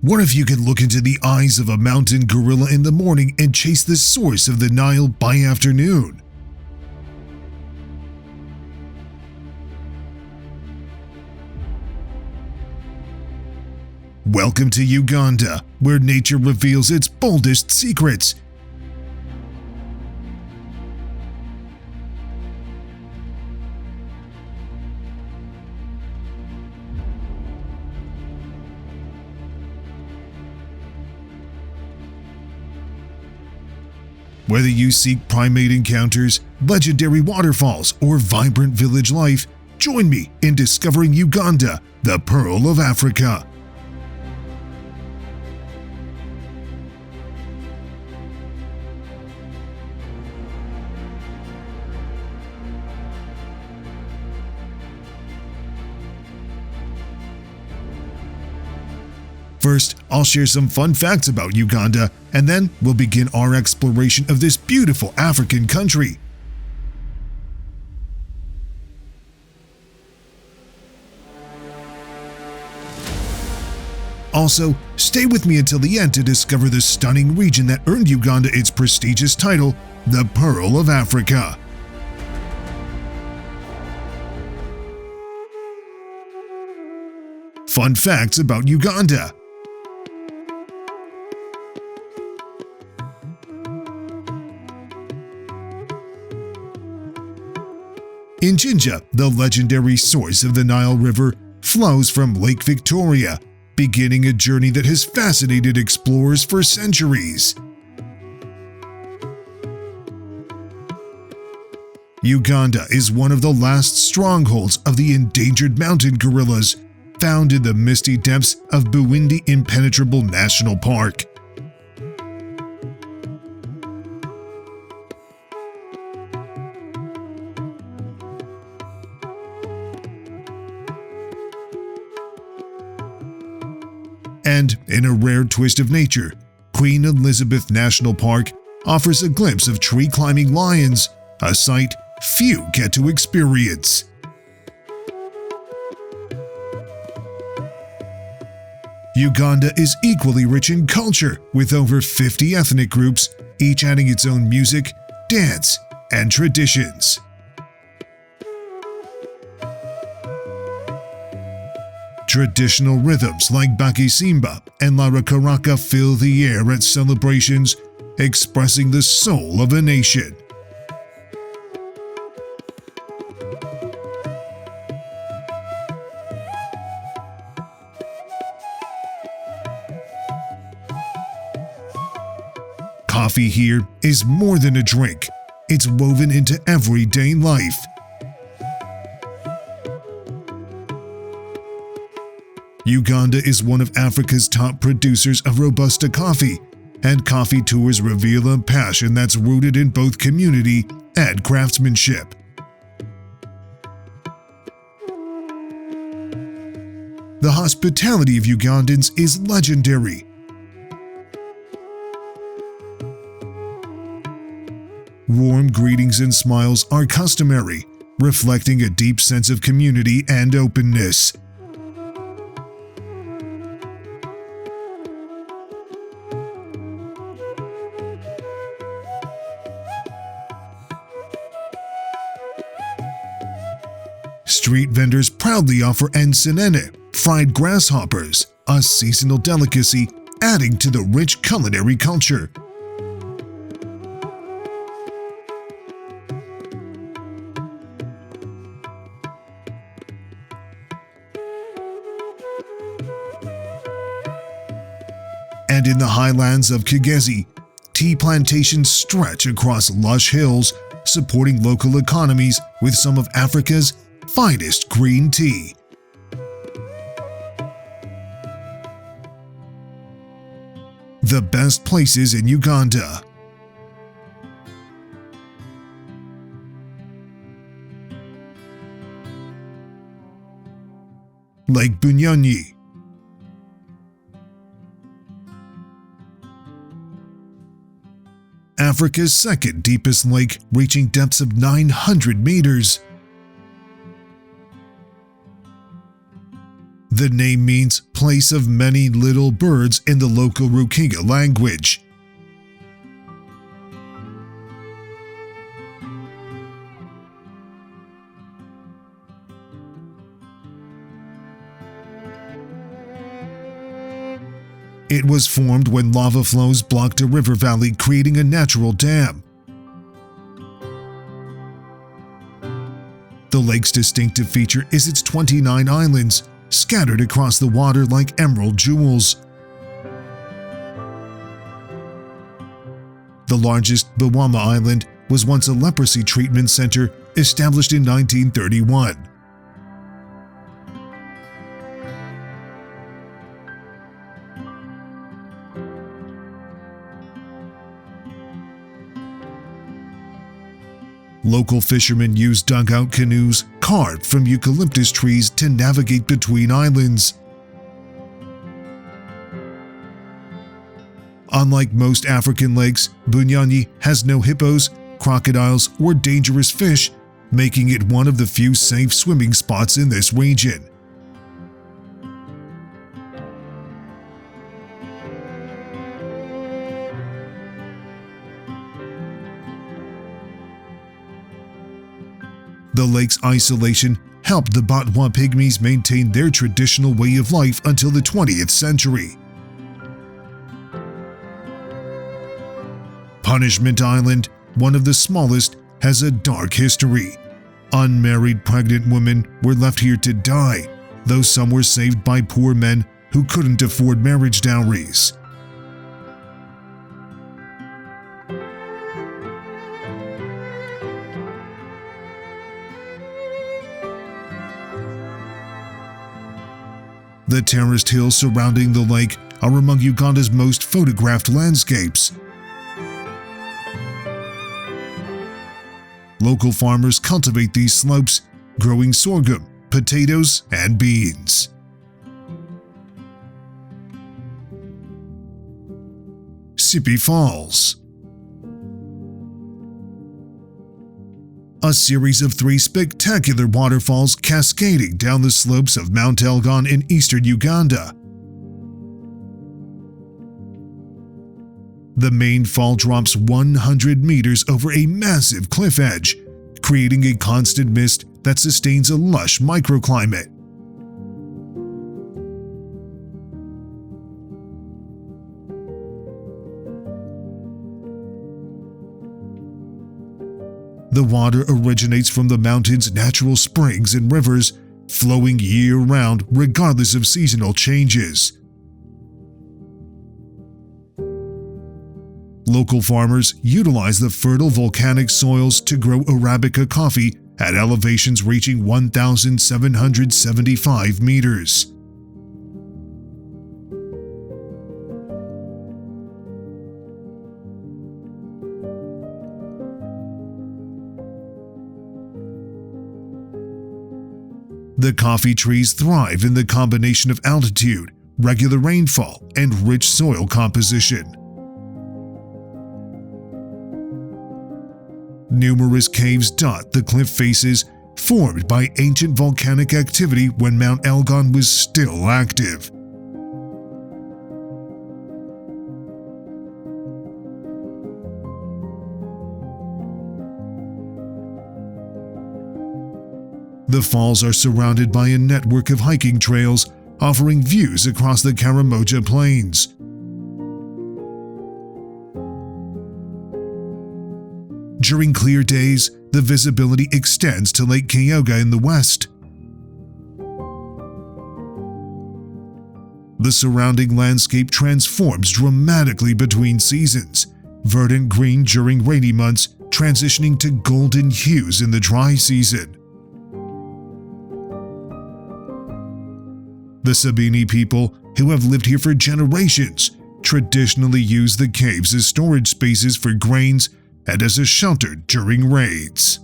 What if you could look into the eyes of a mountain gorilla in the morning and chase the source of the Nile by afternoon? Welcome to Uganda, where nature reveals its boldest secrets. Whether you seek primate encounters, legendary waterfalls, or vibrant village life, join me in discovering Uganda, the Pearl of Africa. First, I'll share some fun facts about Uganda, and then we'll begin our exploration of this beautiful African country. Also, stay with me until the end to discover the stunning region that earned Uganda its prestigious title, the Pearl of Africa. Fun facts about Uganda. In Jinja, the legendary source of the Nile River flows from Lake Victoria, beginning a journey that has fascinated explorers for centuries. Uganda is one of the last strongholds of the endangered mountain gorillas, found in the misty depths of Bwindi Impenetrable National Park. And in a rare twist of nature, Queen Elizabeth National Park offers a glimpse of tree-climbing lions, a sight few get to experience. Uganda is equally rich in culture, with over 50 ethnic groups, each adding its own music, dance, and traditions. Traditional rhythms like Bakisimba and Larakaraka fill the air at celebrations, expressing the soul of a nation. Coffee here is more than a drink. It's woven into everyday life. Uganda is one of Africa's top producers of Robusta coffee, and coffee tours reveal a passion that's rooted in both community and craftsmanship. The hospitality of Ugandans is legendary. Warm greetings and smiles are customary, reflecting a deep sense of community and openness. Street vendors proudly offer ensenene, fried grasshoppers, a seasonal delicacy, adding to the rich culinary culture. And in the highlands of Kigezi, tea plantations stretch across lush hills, supporting local economies with some of Africa's finest green tea. The best places in Uganda. Lake Bunyonyi. Africa's second deepest lake, reaching depths of 900 meters. The name means place of many little birds in the local Rukinga language. It was formed when lava flows blocked a river valley, creating a natural dam. The lake's distinctive feature is its 29 islands, scattered across the water like emerald jewels. The largest, Bwama Island, was once a leprosy treatment center established in 1931. Local fishermen use dugout canoes carved from eucalyptus trees to navigate between islands. Unlike most African lakes, Bunyonyi has no hippos, crocodiles, or dangerous fish, making it one of the few safe swimming spots in this region. The lake's isolation helped the Batwa Pygmies maintain their traditional way of life until the 20th century. Punishment Island, one of the smallest, has a dark history. Unmarried pregnant women were left here to die, though some were saved by poor men who couldn't afford marriage dowries. The terraced hills surrounding the lake are among Uganda's most photographed landscapes. Local farmers cultivate these slopes, growing sorghum, potatoes, and beans. Sipi Falls. A series of 3 spectacular waterfalls cascading down the slopes of Mount Elgon in eastern Uganda. The main fall drops 100 meters over a massive cliff edge, creating a constant mist that sustains a lush microclimate. The water originates from the mountain's natural springs and rivers, flowing year-round regardless of seasonal changes. Local farmers utilize the fertile volcanic soils to grow Arabica coffee at elevations reaching 1,775 meters. The coffee trees thrive in the combination of altitude, regular rainfall, and rich soil composition. Numerous caves dot the cliff faces, formed by ancient volcanic activity when Mount Elgon was still active. The falls are surrounded by a network of hiking trails, offering views across the Karamoja Plains. During clear days, the visibility extends to Lake Kyoga in the west. The surrounding landscape transforms dramatically between seasons, verdant green during rainy months, transitioning to golden hues in the dry season. The Sabini people, who have lived here for generations, traditionally use the caves as storage spaces for grains and as a shelter during raids.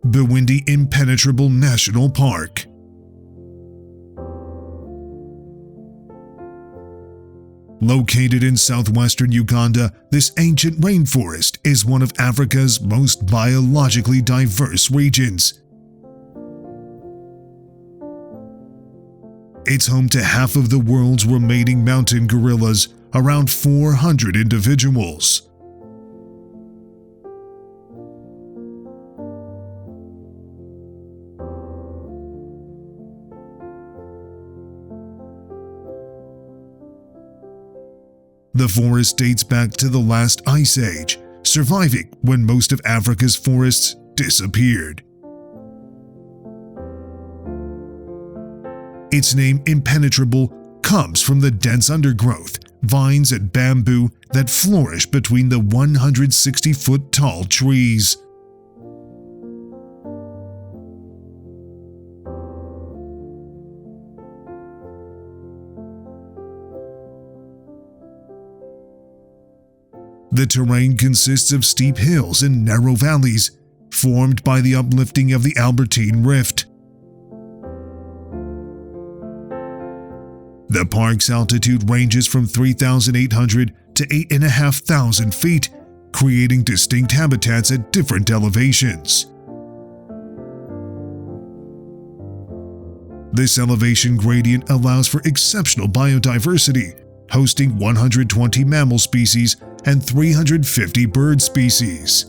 Bwindi Impenetrable National Located in southwestern Uganda, this ancient rainforest is one of Africa's most biologically diverse regions. It's home to half of the world's remaining mountain gorillas, around 400 individuals. The forest dates back to the last ice age, surviving when most of Africa's forests disappeared. Its name, impenetrable, comes from the dense undergrowth, vines and bamboo that flourish between the 160-foot tall trees. The terrain consists of steep hills and narrow valleys, formed by the uplifting of the Albertine Rift. The park's altitude ranges from 3,800 to 8,500 feet, creating distinct habitats at different elevations. This elevation gradient allows for exceptional biodiversity, hosting 120 mammal species and 350 bird species.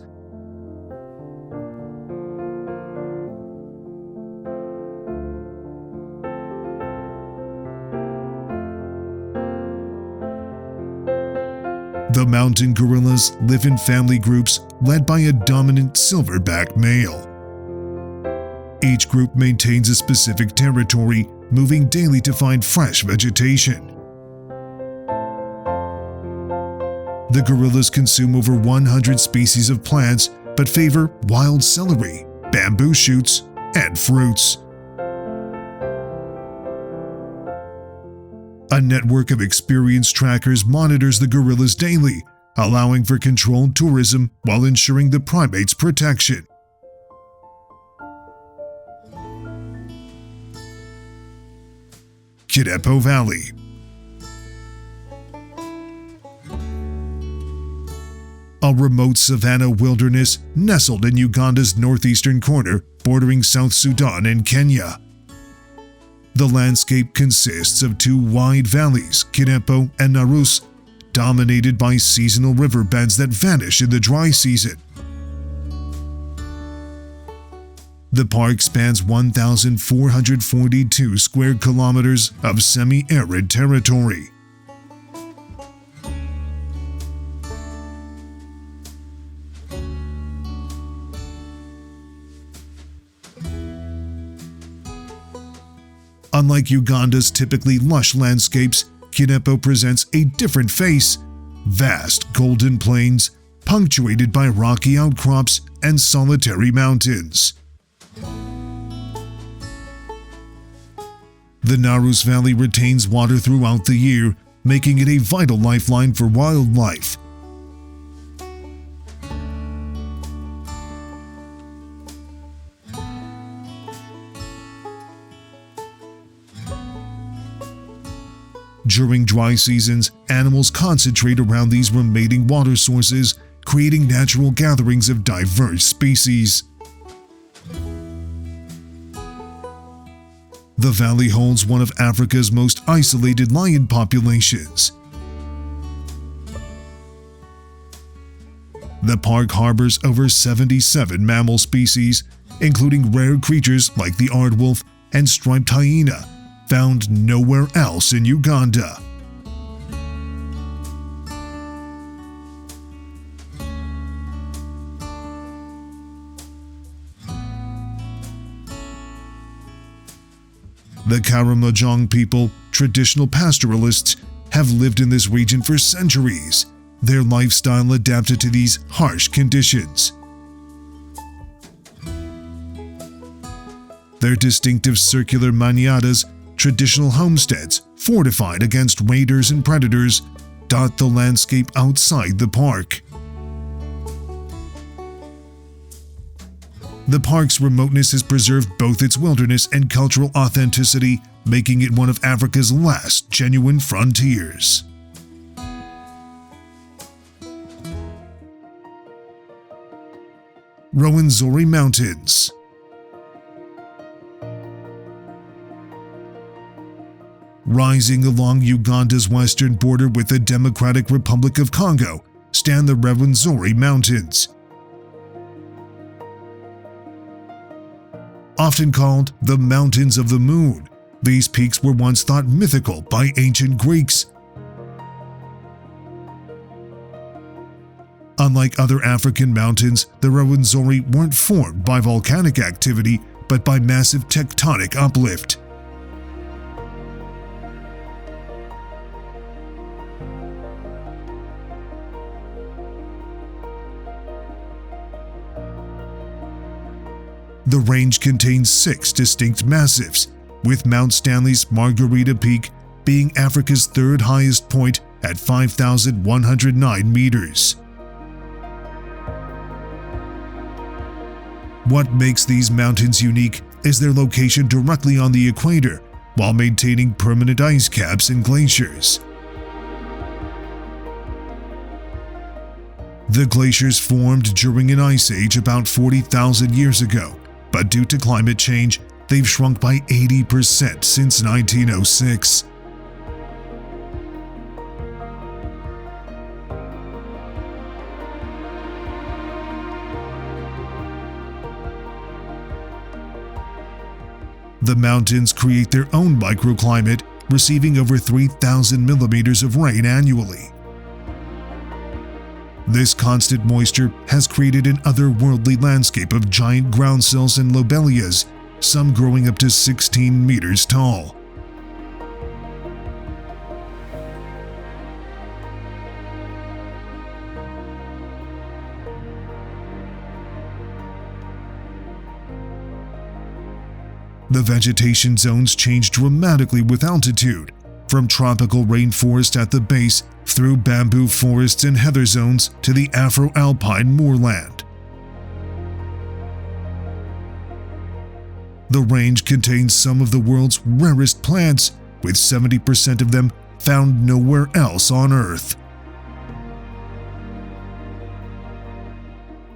The mountain gorillas live in family groups led by a dominant silverback male. Each group maintains a specific territory, moving daily to find fresh vegetation. The gorillas consume over 100 species of plants, but favor wild celery, bamboo shoots, and fruits. A network of experienced trackers monitors the gorillas daily, allowing for controlled tourism while ensuring the primates' protection. Kidepo Valley. A remote savanna wilderness nestled in Uganda's northeastern corner, bordering South Sudan and Kenya. The landscape consists of two wide valleys, Kidepo and Narus, dominated by seasonal riverbeds that vanish in the dry season. The park spans 1,442 square kilometers of semi-arid territory. Unlike Uganda's typically lush landscapes, Kidepo presents a different face: vast golden plains, punctuated by rocky outcrops and solitary mountains. The Narus Valley retains water throughout the year, making it a vital lifeline for wildlife. During dry seasons, animals concentrate around these remaining water sources, creating natural gatherings of diverse species. The valley holds one of Africa's most isolated lion populations. The park harbors over 77 mammal species, including rare creatures like the aardwolf and striped hyena, found nowhere else in Uganda. The Karamoja people, traditional pastoralists, have lived in this region for centuries, their lifestyle adapted to these harsh conditions. Their distinctive circular manyadas, traditional homesteads fortified against raiders and predators, dot the landscape outside the park. The park's remoteness has preserved both its wilderness and cultural authenticity, making it one of Africa's last genuine frontiers. Rwenzori Mountains. Rising along Uganda's western border with the Democratic Republic of Congo stand the Rwenzori Mountains. Often called the Mountains of the Moon, these peaks were once thought mythical by ancient Greeks. Unlike other African mountains, the Rwenzori weren't formed by volcanic activity but by massive tectonic uplift. The range contains 6 distinct massifs, with Mount Stanley's Margarita Peak being Africa's third highest point at 5,109 meters. What makes these mountains unique is their location directly on the equator, while maintaining permanent ice caps and glaciers. The glaciers formed during an ice age about 40,000 years ago, but due to climate change, they've shrunk by 80% since 1906. The mountains create their own microclimate, receiving over 3,000 millimeters of rain annually. This constant moisture has created an otherworldly landscape of giant groundsels and lobelias, some growing up to 16 meters tall. The vegetation zones change dramatically with altitude, from tropical rainforest at the base through bamboo forests and heather zones to the Afro-alpine moorland. The range contains some of the world's rarest plants, with 70% of them found nowhere else on Earth.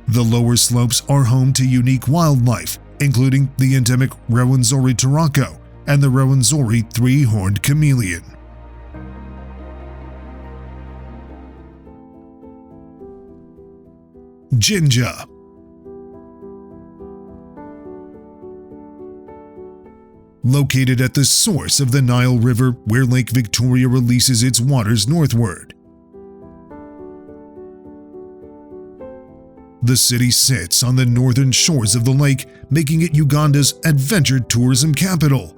The lower slopes are home to unique wildlife, including the endemic Rwenzori turaco and the Rwenzori three-horned chameleon. Jinja. Located at the source of the Nile River, where Lake Victoria releases its waters northward. The city sits on the northern shores of the lake, making it Uganda's adventure tourism capital.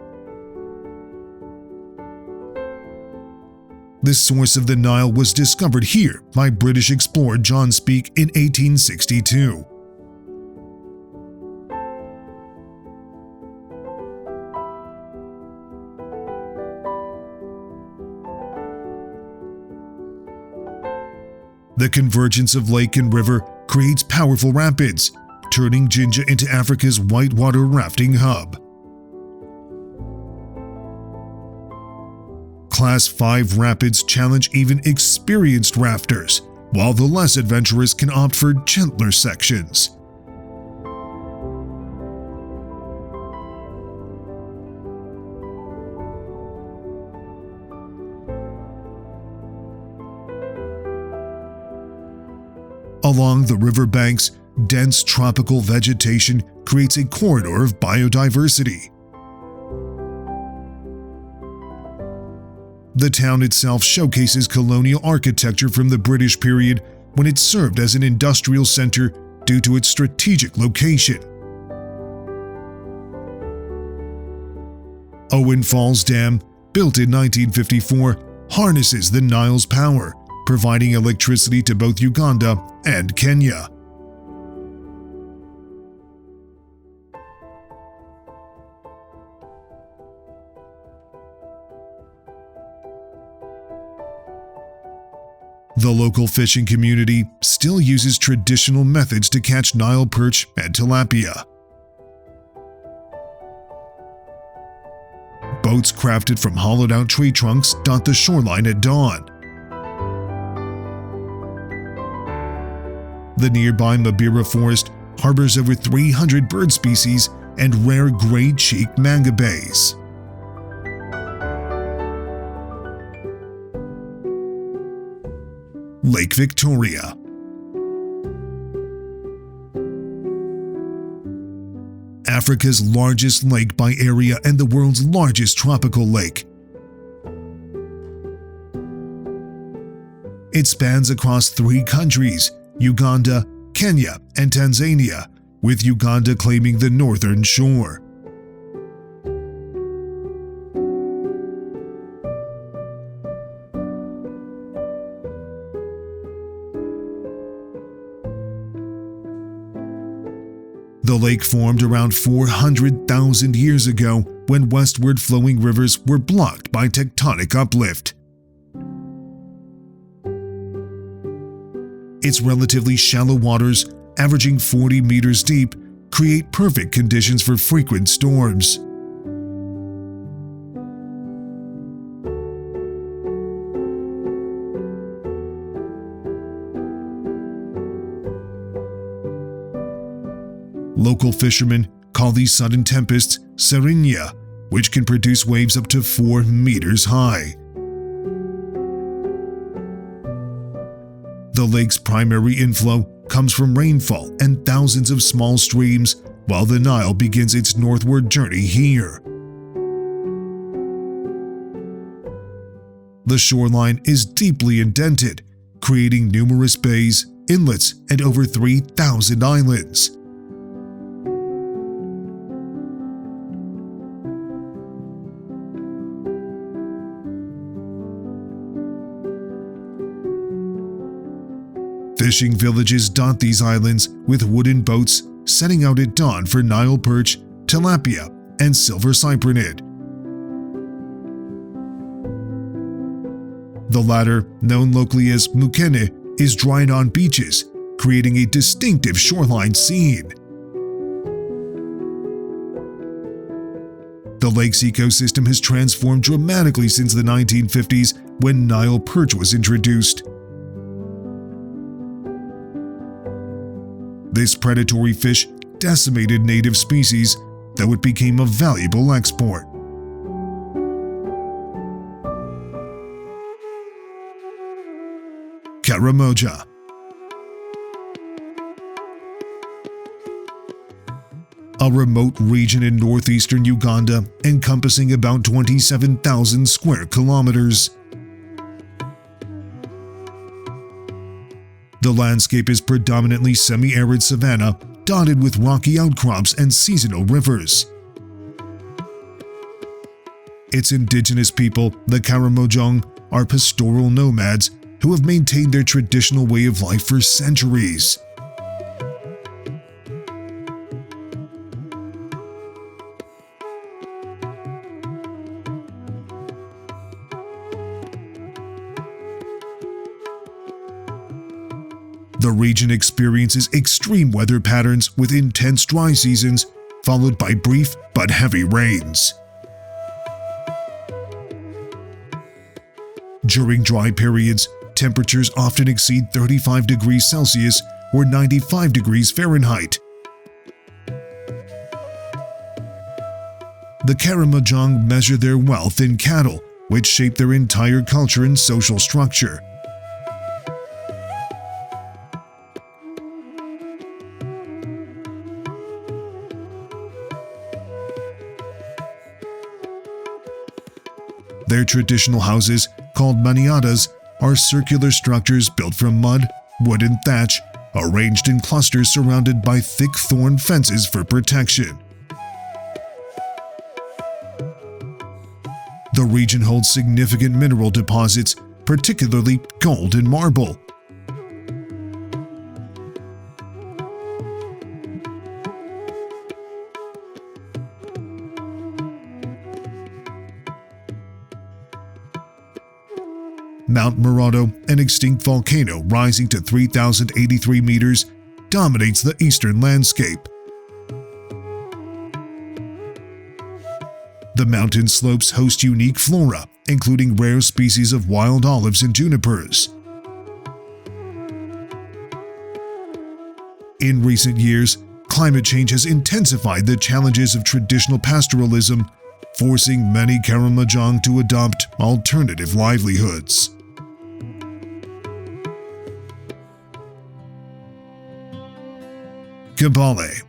The source of the Nile was discovered here by British explorer John Speke in 1862. The convergence of lake and river creates powerful rapids, turning Jinja into Africa's whitewater rafting hub. Class 5 rapids challenge even experienced rafters, while the less adventurous can opt for gentler sections. Along the riverbanks, dense tropical vegetation creates a corridor of biodiversity. The town itself showcases colonial architecture from the British period when it served as an industrial center due to its strategic location. Owen Falls Dam, built in 1954, harnesses the Nile's power, providing electricity to both Uganda and Kenya. The local fishing community still uses traditional methods to catch Nile perch and tilapia. Boats crafted from hollowed-out tree trunks dot the shoreline at dawn. The nearby Mabira Forest harbors over 300 bird species and rare gray-cheeked mangabeys. Lake Victoria. Africa's largest lake by area and the world's largest tropical lake. It spans across 3 countries, Uganda, Kenya, and Tanzania, with Uganda claiming the northern shore. The lake formed around 400,000 years ago when westward flowing rivers were blocked by tectonic uplift. Its relatively shallow waters, averaging 40 meters deep, create perfect conditions for frequent storms. Local fishermen call these sudden tempests serinya, which can produce waves up to 4 meters high. The lake's primary inflow comes from rainfall and thousands of small streams, while the Nile begins its northward journey here. The shoreline is deeply indented, creating numerous bays, inlets, and over 3,000 islands. Fishing villages dot these islands with wooden boats setting out at dawn for Nile perch, tilapia, and silver cyprinid. The latter, known locally as mukene, is dried on beaches, creating a distinctive shoreline scene. The lake's ecosystem has transformed dramatically since the 1950s when Nile perch was introduced. This predatory fish decimated native species, though it became a valuable export. Karamoja. A remote region in northeastern Uganda encompassing about 27,000 square kilometers. The landscape is predominantly semi-arid savanna, dotted with rocky outcrops and seasonal rivers. Its indigenous people, the Karamojong, are pastoral nomads who have maintained their traditional way of life for centuries. The region experiences extreme weather patterns with intense dry seasons, followed by brief but heavy rains. During dry periods, temperatures often exceed 35 degrees Celsius or 95 degrees Fahrenheit. The Karamojong measure their wealth in cattle, which shape their entire culture and social structure. Their traditional houses, called maniadas, are circular structures built from mud, wood, and thatch, arranged in clusters surrounded by thick thorn fences for protection. The region holds significant mineral deposits, particularly gold and marble. Mount Moroto, an extinct volcano rising to 3,083 meters, dominates the eastern landscape. The mountain slopes host unique flora, including rare species of wild olives and junipers. In recent years, climate change has intensified the challenges of traditional pastoralism, forcing many Karamoja to adopt alternative livelihoods. Kabale.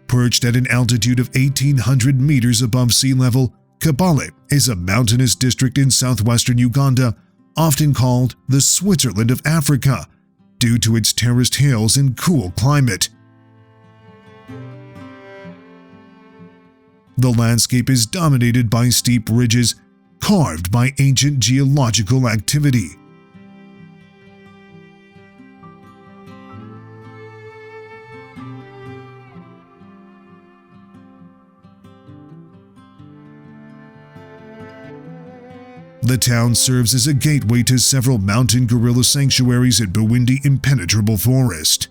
Perched at an altitude of 1,800 meters above sea level, Kabale is a mountainous district in southwestern Uganda, often called the Switzerland of Africa, due to its terraced hills and cool climate. The landscape is dominated by steep ridges carved by ancient geological activity. The town serves as a gateway to several mountain gorilla sanctuaries in Bwindi Impenetrable Forest.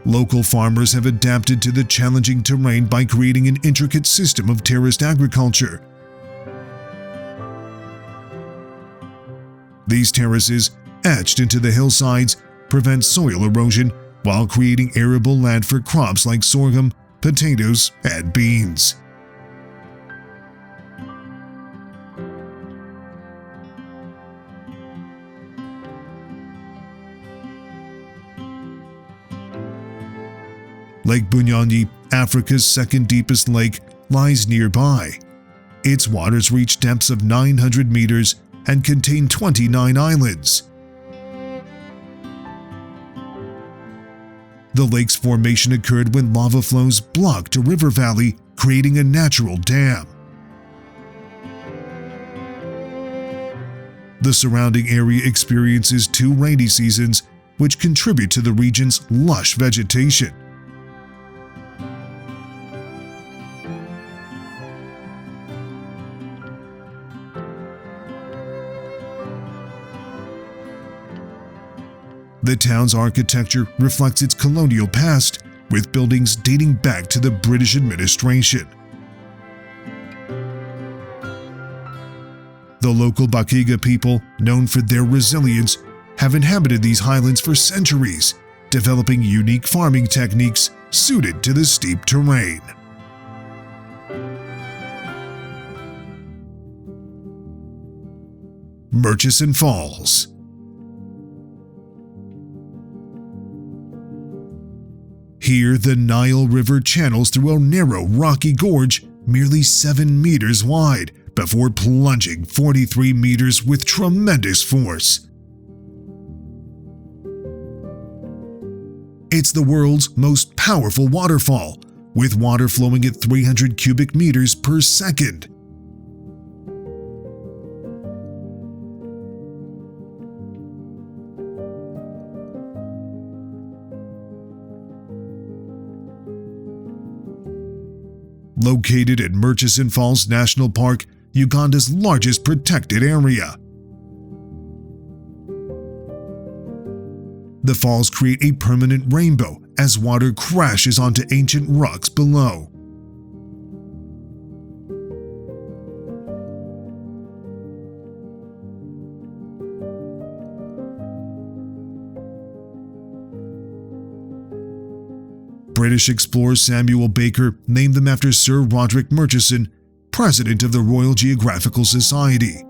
Local farmers have adapted to the challenging terrain by creating an intricate system of terraced agriculture. These terraces, etched into the hillsides, prevent soil erosion while creating arable land for crops like sorghum, potatoes, and beans. Lake Bunyonyi, Africa's second deepest lake, lies nearby. Its waters reach depths of 900 meters and contain 29 islands. The lake's formation occurred when lava flows blocked a river valley, creating a natural dam. The surrounding area experiences 2 rainy seasons, which contribute to the region's lush vegetation. The town's architecture reflects its colonial past, with buildings dating back to the British administration. The local Bakiga people, known for their resilience, have inhabited these highlands for centuries, developing unique farming techniques suited to the steep terrain. Murchison Falls. Here, the Nile River channels through a narrow, rocky gorge merely 7 meters wide before plunging 43 meters with tremendous force. It's the world's most powerful waterfall, with water flowing at 300 cubic meters per second. Located at Murchison Falls National Park, Uganda's largest protected area. The falls create a permanent rainbow as water crashes onto ancient rocks below. British explorer Samuel Baker named them after Sir Roderick Murchison, president of the Royal Geographical Society.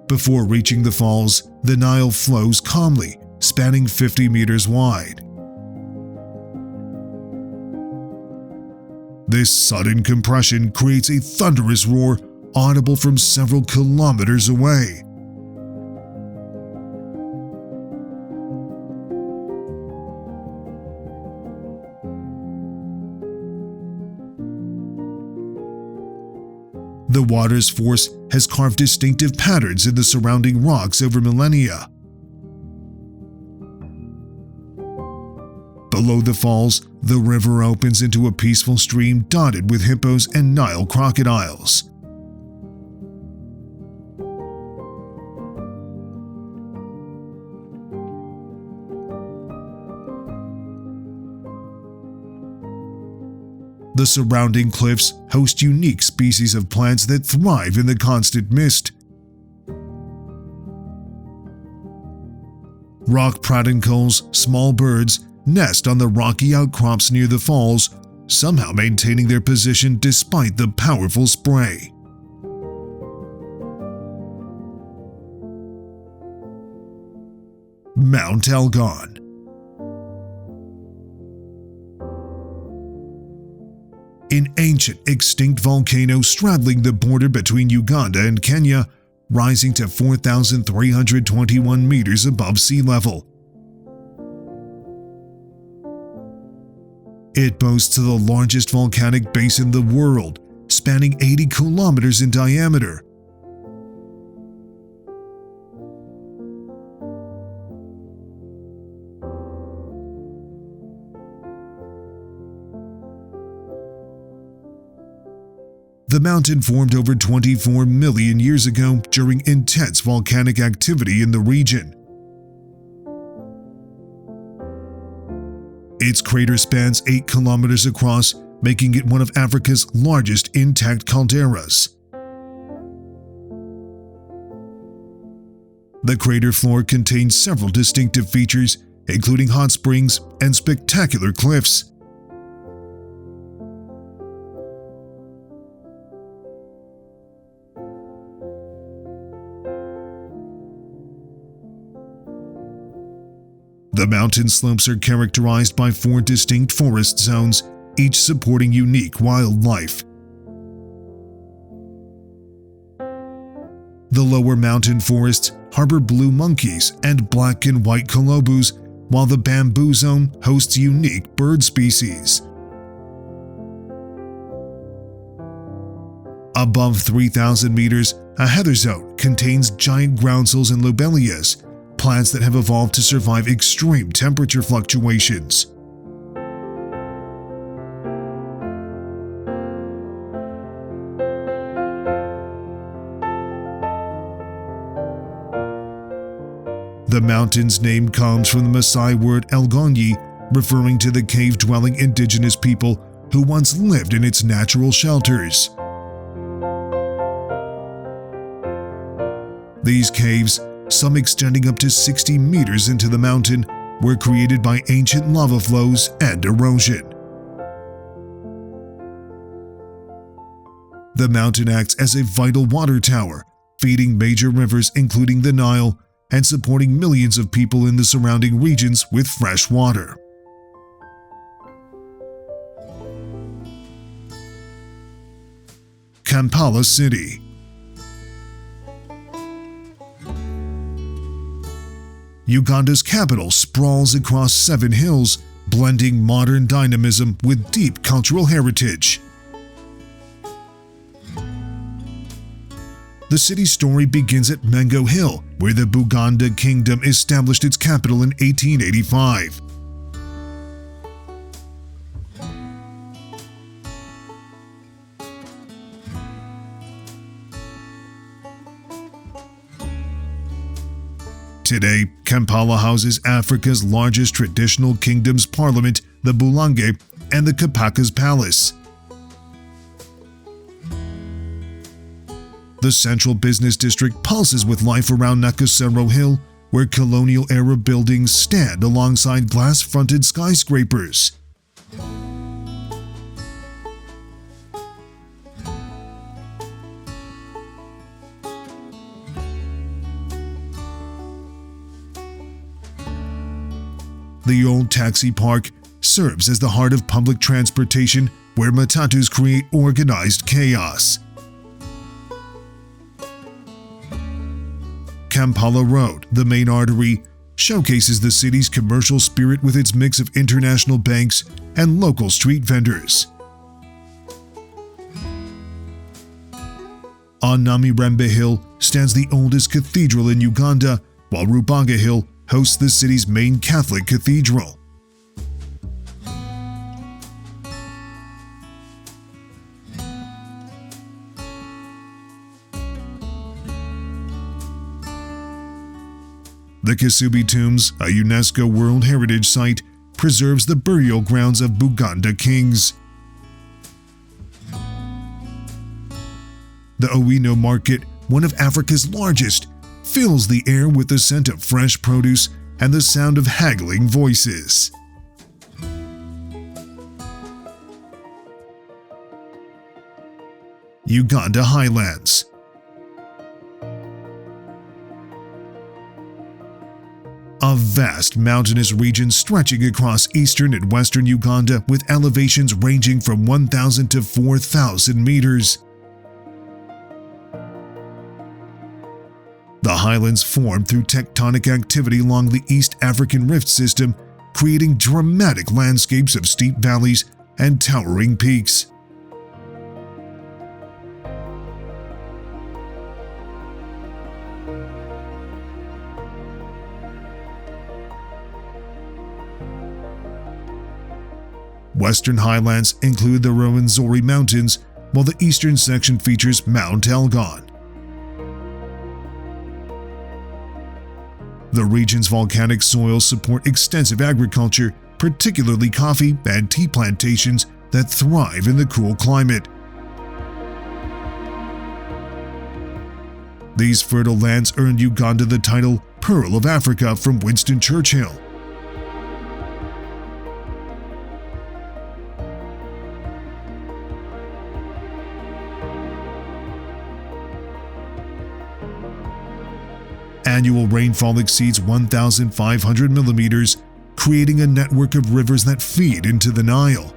Before reaching the falls, the Nile flows calmly, spanning 50 meters wide. This sudden compression creates a thunderous roar audible from several kilometers away. The water's force has carved distinctive patterns in the surrounding rocks over millennia. Below the falls, the river opens into a peaceful stream dotted with hippos and Nile crocodiles. The surrounding cliffs host unique species of plants that thrive in the constant mist. Rock pratincoles, small birds, nest on the rocky outcrops near the falls, somehow maintaining their position despite the powerful spray. Mount Elgon. An ancient extinct volcano straddling the border between Uganda and Kenya, rising to 4,321 meters above sea level. It boasts the largest volcanic base in the world, spanning 80 kilometers in diameter. The mountain formed over 24 million years ago during intense volcanic activity in the region. Its crater spans 8 kilometers across, making it one of Africa's largest intact calderas. The crater floor contains several distinctive features, including hot springs and spectacular cliffs. The mountain slopes are characterized by 4 distinct forest zones, each supporting unique wildlife. The lower mountain forests harbor blue monkeys and black and white colobus, while the bamboo zone hosts unique bird species. Above 3,000 meters, a heather zone contains giant groundsels and lobelias, plants that have evolved to survive extreme temperature fluctuations. The mountain's name comes from the Maasai word Elgonyi, referring to the cave-dwelling indigenous people who once lived in its natural shelters. These caves, some extending up to 60 meters into the mountain, were created by ancient lava flows and erosion. The mountain acts as a vital water tower, feeding major rivers including the Nile and supporting millions of people in the surrounding regions with fresh water. Kampala City. Uganda's capital sprawls across 7 hills, blending modern dynamism with deep cultural heritage. The city's story begins at Mengo Hill, where the Buganda Kingdom established its capital in 1885. Today, Kampala houses Africa's largest traditional kingdom's parliament, the Bulange, and the Kapaka's Palace. The central business district pulses with life around Nakasero Hill, where colonial-era buildings stand alongside glass-fronted skyscrapers. The old taxi park serves as the heart of public transportation, where matatus create organized chaos. Kampala Road, the main artery, showcases the city's commercial spirit with its mix of international banks and local street vendors. On Namirembe Hill stands the oldest cathedral in Uganda, while Rubaga Hill hosts the city's main Catholic cathedral. The Kisubi Tombs, a UNESCO World Heritage Site, preserves the burial grounds of Buganda kings. The Owino Market, one of Africa's largest, fills the air with the scent of fresh produce and the sound of haggling voices. Uganda Highlands. A vast mountainous region stretching across eastern and western Uganda with elevations ranging from 1,000 to 4,000 meters. The highlands form through tectonic activity along the East African Rift System, creating dramatic landscapes of steep valleys and towering peaks. Western highlands include the Rwenzori Mountains, while the eastern section features Mount Elgon. The region's volcanic soils support extensive agriculture, particularly coffee and tea plantations that thrive in the cool climate. These fertile lands earned Uganda the title Pearl of Africa from Winston Churchill. Annual rainfall exceeds 1,500 millimeters, creating a network of rivers that feed into the Nile.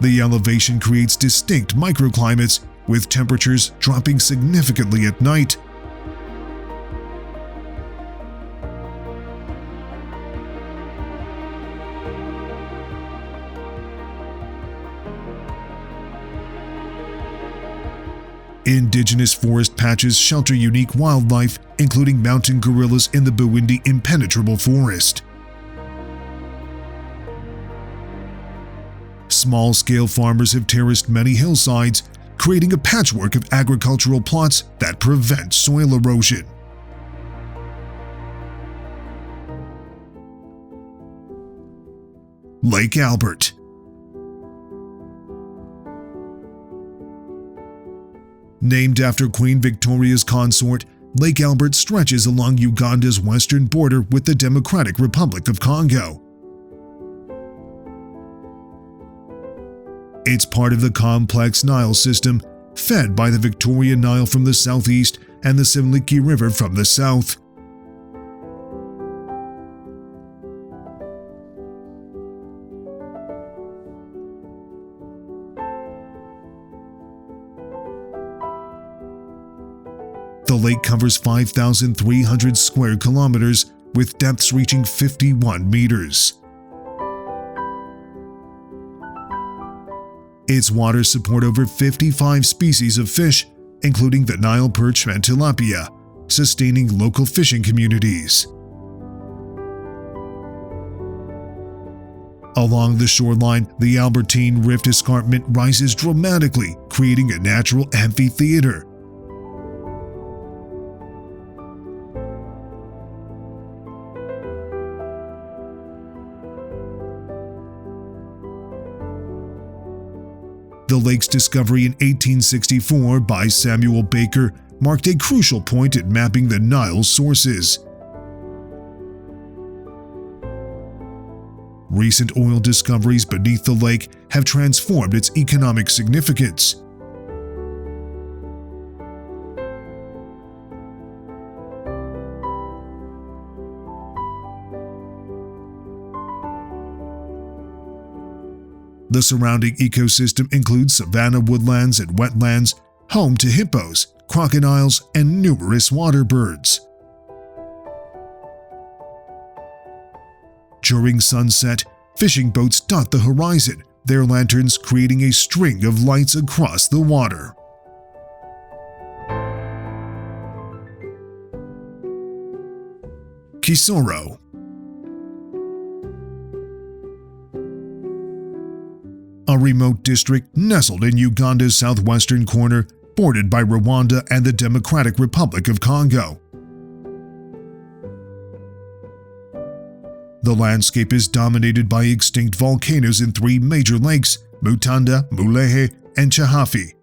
The elevation creates distinct microclimates, with temperatures dropping significantly at night. Indigenous forest patches shelter unique wildlife, including mountain gorillas in the Bwindi Impenetrable Forest. Small-scale farmers have terraced many hillsides, creating a patchwork of agricultural plots that prevent soil erosion. Lake Albert. Named after Queen Victoria's consort, Lake Albert stretches along Uganda's western border with the Democratic Republic of Congo. It's part of the complex Nile system, fed by the Victoria Nile from the southeast and the Semliki River from the south. The lake covers 5,300 square kilometers, with depths reaching 51 meters. Its waters support over 55 species of fish, including the Nile perch and tilapia, sustaining local fishing communities. Along the shoreline, the Albertine Rift Escarpment rises dramatically, creating a natural amphitheater. The lake's discovery in 1864 by Samuel Baker marked a crucial point in mapping the Nile's sources. Recent oil discoveries beneath the lake have transformed its economic significance. The surrounding ecosystem includes savanna woodlands and wetlands, home to hippos, crocodiles, and numerous water birds. During sunset, fishing boats dot the horizon, their lanterns creating a string of lights across the water. Kisoro. A remote district nestled in Uganda's southwestern corner, bordered by Rwanda and the Democratic Republic of Congo. The landscape is dominated by extinct volcanoes in 3 major lakes, Mutanda, Mulehe, and Chahafi.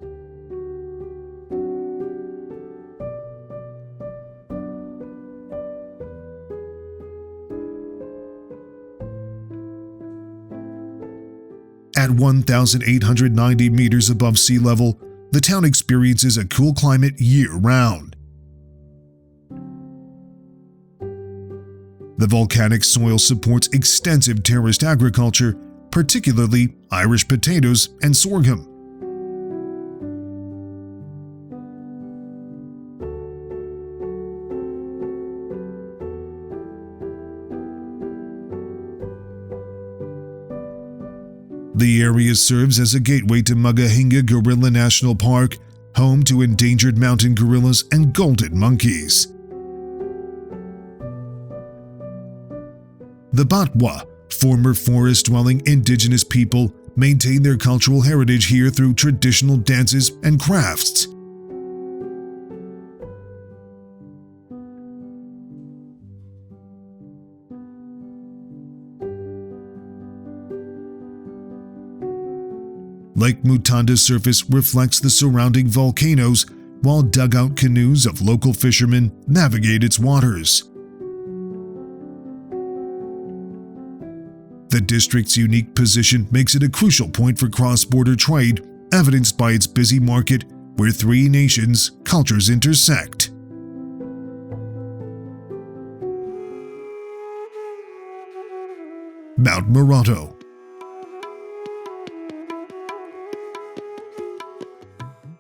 At 1,890 meters above sea level, the town experiences a cool climate year-round. The volcanic soil supports extensive terraced agriculture, particularly Irish potatoes and sorghum. The area serves as a gateway to Magahinga Gorilla National Park, home to endangered mountain gorillas and golden monkeys. The Batwa, former forest-dwelling indigenous people, maintain their cultural heritage here through traditional dances and crafts. Lake Mutanda's surface reflects the surrounding volcanoes, while dugout canoes of local fishermen navigate its waters. The district's unique position makes it a crucial point for cross-border trade, evidenced by its busy market where three nations' cultures intersect. Mount Moroto.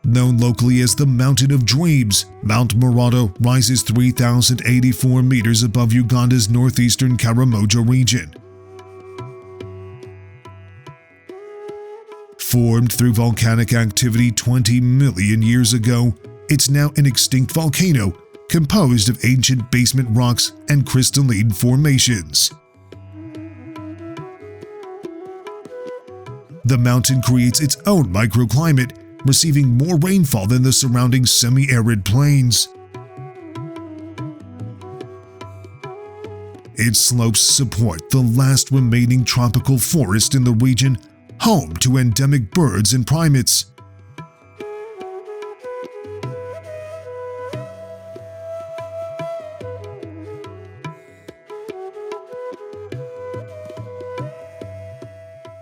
Known locally as the Mountain of Dreams, Mount Moroto rises 3,084 meters above Uganda's northeastern Karamoja region. Formed through volcanic activity 20 million years ago, it's now an extinct volcano composed of ancient basement rocks and crystalline formations. The mountain creates its own microclimate, receiving more rainfall than the surrounding semi-arid plains. Its slopes support the last remaining tropical forest in the region, home to endemic birds and primates.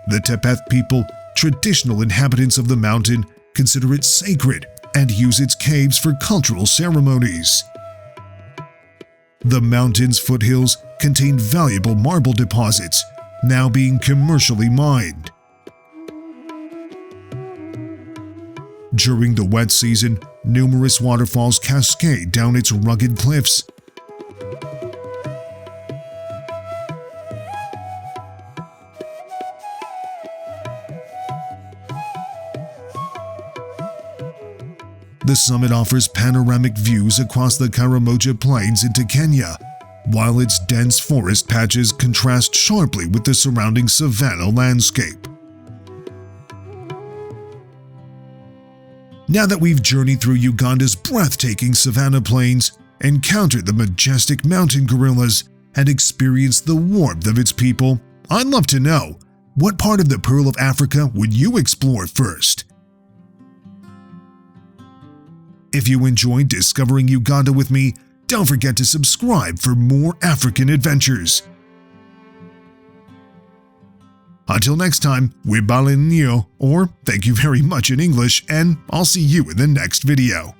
The Tepeth people, traditional inhabitants of the mountain, consider it sacred and use its caves for cultural ceremonies. The mountain's foothills contain valuable marble deposits, now being commercially mined. During the wet season, numerous waterfalls cascade down its rugged cliffs. The summit offers panoramic views across the Karamoja Plains into Kenya, while its dense forest patches contrast sharply with the surrounding savanna landscape. Now that we've journeyed through Uganda's breathtaking savanna plains, encountered the majestic mountain gorillas, and experienced the warmth of its people, I'd love to know, what part of the Pearl of Africa would you explore first? If you enjoyed discovering Uganda with me, don't forget to subscribe for more African adventures. Until next time, Wibale Nyo, or thank you very much in English, and I'll see you in the next video.